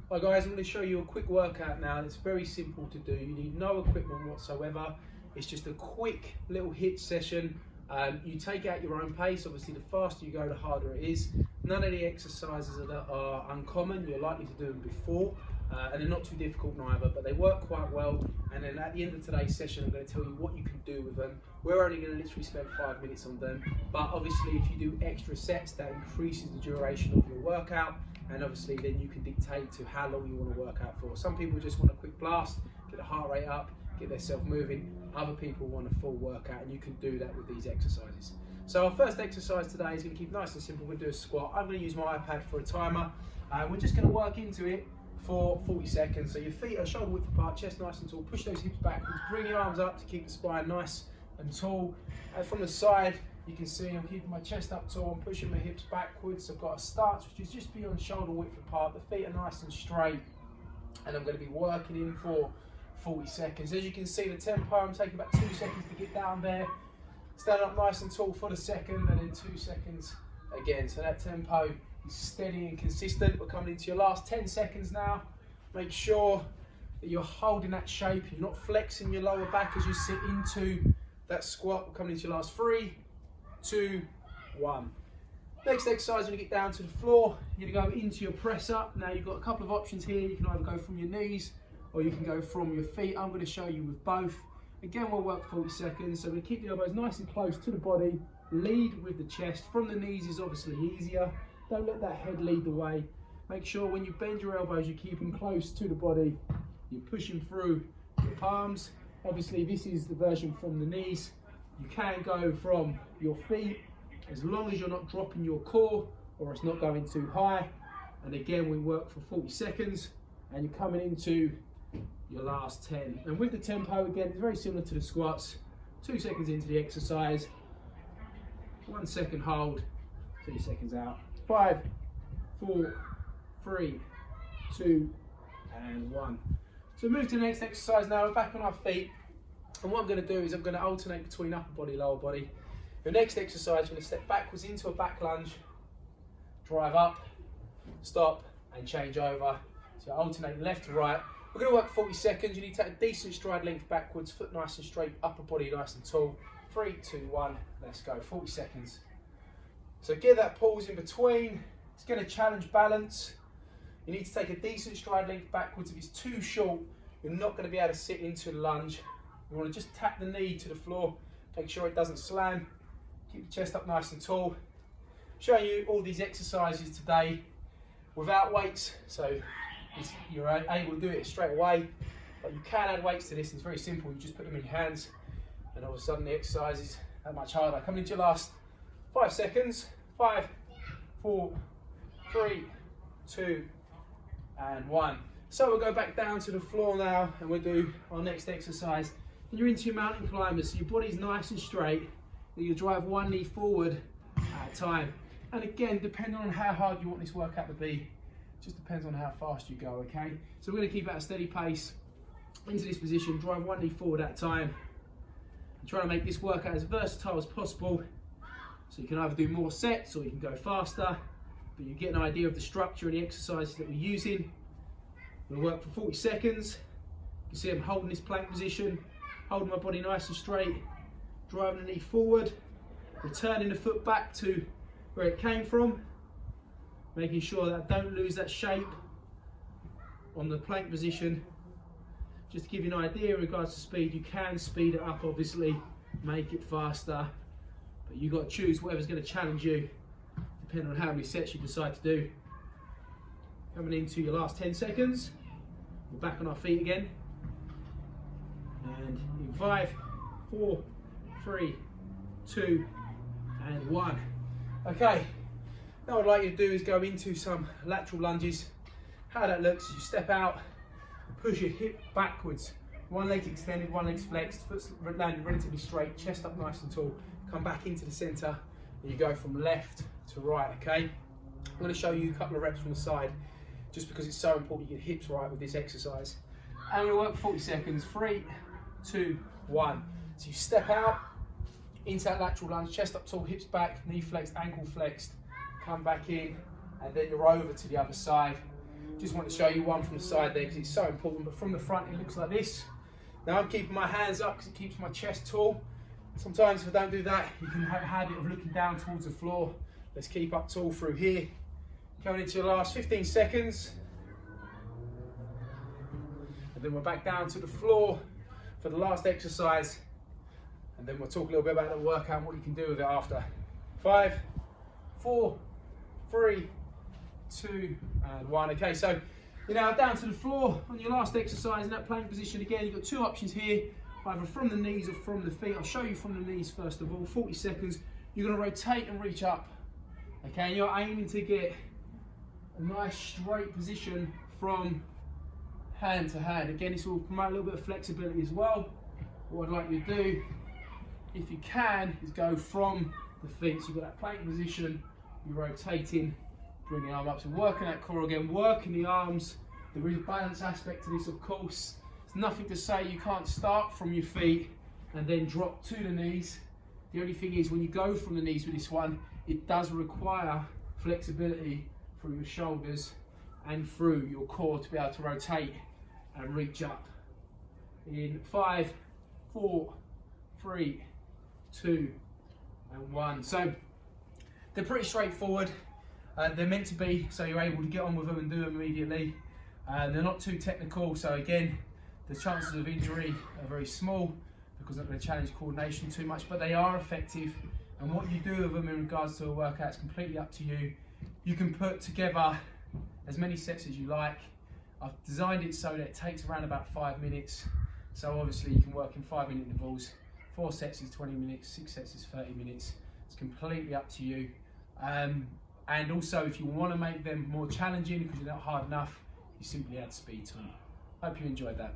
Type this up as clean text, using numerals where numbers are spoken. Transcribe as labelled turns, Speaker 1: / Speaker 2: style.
Speaker 1: Hi guys, I'm going to show you a quick workout now. It's very simple to do. You need no equipment whatsoever. It's just a quick little HIIT session. You take out your own pace. Obviously, the faster you go, the harder it is. None of the exercises are uncommon. You're likely to do them before, and they're not too difficult neither, but they work quite well. And then at the end of today's session, I'm going to tell you what you can do with them. We're only going to literally spend 5 minutes on them, but obviously if you do extra sets, that increases the duration of your workout, and obviously then you can dictate to how long you want to work out for. Some people just want a quick blast, get the heart rate up, get themselves moving. Other people want a full workout, and you can do that with these exercises. So our first exercise today is going to keep nice and simple. We're going to do a squat. I'm going to use my iPad for a timer. We're just going to work into it for 40 seconds. So your feet are shoulder width apart, chest nice and tall. Push those hips backwards, bring your arms up to keep the spine nice and tall. And from the side, you can see I'm keeping my chest up tall, I'm pushing my hips backwards. I've got a stance which is just beyond shoulder width apart. The feet are nice and straight, and I'm going to be working in for 40 seconds. As you can see, the tempo, I'm taking about 2 seconds to get down there. Stand up nice and tall for the second, and then 2 seconds again. So that tempo is steady and consistent. We're coming into your last 10 seconds now. Make sure that you're holding that shape. You're not flexing your lower back as you sit into that squat. We're coming into your last 3, 2, 1. Next exercise, when you get down to the floor, you're going to go into your press up. Now you've got a couple of options here. You can either go from your knees or you can go from your feet. I'm going to show you with both. Again, we'll work 40 seconds. So we're going to keep the elbows nice and close to the body. Lead with the chest. From the knees is obviously easier. Don't let that head lead the way. Make sure when you bend your elbows, you keep them close to the body. You're pushing through your palms. Obviously, this is the version from the knees. You can go from your feet as long as you're not dropping your core or it's not going too high. And again, we work for 40 seconds and you're coming into your last 10. And with the tempo, again, it's very similar to the squats. 2 seconds into the exercise, 1 second hold, 2 seconds out. 5, 4, 3, 2, and 1. So move to the next exercise now. We're back on our feet. And what I'm going to do is I'm going to alternate between upper body, lower body. The next exercise, you're going to step backwards into a back lunge, drive up, stop, and change over. So alternate left to right. We're going to work 40 seconds. You need to take a decent stride length backwards, foot nice and straight, upper body nice and tall. 3, 2, 1, let's go. 40 seconds. So get that pause in between. It's going to challenge balance. You need to take a decent stride length backwards. If it's too short, you're not going to be able to sit into the lunge. You want to just tap the knee to the floor. Make sure it doesn't slam. Keep the chest up nice and tall. I'm showing you all these exercises today without weights, so you're able to do it straight away. But you can add weights to this. It's very simple. You just put them in your hands, and all of a sudden the exercise is that much harder. Coming into your last 5 seconds. 5, 4, 3, 2, and 1. So we'll go back down to the floor now, and we'll do our next exercise. And you're into your mountain climbers, so your body's nice and straight. You drive one knee forward at a time. And again, depending on how hard you want this workout to be, it just depends on how fast you go, okay? So we're going to keep at a steady pace into this position, drive one knee forward at a time. And try to make this workout as versatile as possible. So you can either do more sets or you can go faster, but you get an idea of the structure and the exercises that we're using. We'll work for 40 seconds. You can see I'm holding this plank position, holding my body nice and straight, driving the knee forward, returning the foot back to where it came from, making sure that I don't lose that shape on the plank position. Just to give you an idea in regards to speed, you can speed it up obviously, make it faster, but you've got to choose whatever's going to challenge you, depending on how many sets you decide to do. Coming into your last 10 seconds, we're back on our feet again. And in 5, 4, 3, 2, and 1. Okay, now what I'd like you to do is go into some lateral lunges. How that looks is you step out, push your hip backwards. One leg's extended, one leg's flexed, foot's landed relatively straight, chest up nice and tall. Come back into the center, and you go from left to right, okay? I'm going to show you a couple of reps from the side, just because it's so important you get hips right with this exercise. And we're going to work 40 seconds. 3, 2, 1. So you step out into that lateral lunge, chest up tall, hips back, knee flexed, ankle flexed. Come back in, and then you're over to the other side. Just want to show you one from the side there because it's so important, but from the front it looks like this. Now I'm keeping my hands up because it keeps my chest tall. Sometimes if I don't do that, you can have a habit of looking down towards the floor. Let's keep up tall through here. Going into your last 15 seconds. And then we're back down to the floor for the last exercise. And then we'll talk a little bit about the workout and what you can do with it after. 5, 4, 3, 2, and 1. Okay, so you're now down to the floor on your last exercise in that plank position. Again, you've got two options here, either from the knees or from the feet. I'll show you from the knees first of all. 40 seconds. You're going to rotate and reach up. Okay, and you're aiming to get a nice straight position from hand to hand. Again, this will promote a little bit of flexibility as well. What I'd like you to do, if you can, is go from the feet. So you've got that plank position, you're rotating, bring the arm up. So working that core again, working the arms. There is a balance aspect to this, of course. There's nothing to say you can't start from your feet and then drop to the knees. The only thing is when you go from the knees with this one, it does require flexibility through your shoulders and through your core to be able to rotate and reach up. In 5, 4, 3, 2, and 1. So they're pretty straightforward. They're meant to be, so you're able to get on with them and do them immediately. They're not too technical, so again, the chances of injury are very small because they're not going to challenge coordination too much, but they are effective. And what you do with them in regards to a workout is completely up to you. You can put together as many sets as you like. I've designed it so that it takes around about 5 minutes. So obviously you can work in 5-minute intervals. 4 sets is 20 minutes, 6 sets is 30 minutes. It's completely up to you. And also if you want to make them more challenging because you're not hard enough, you simply add speed to them. Hope you enjoyed that.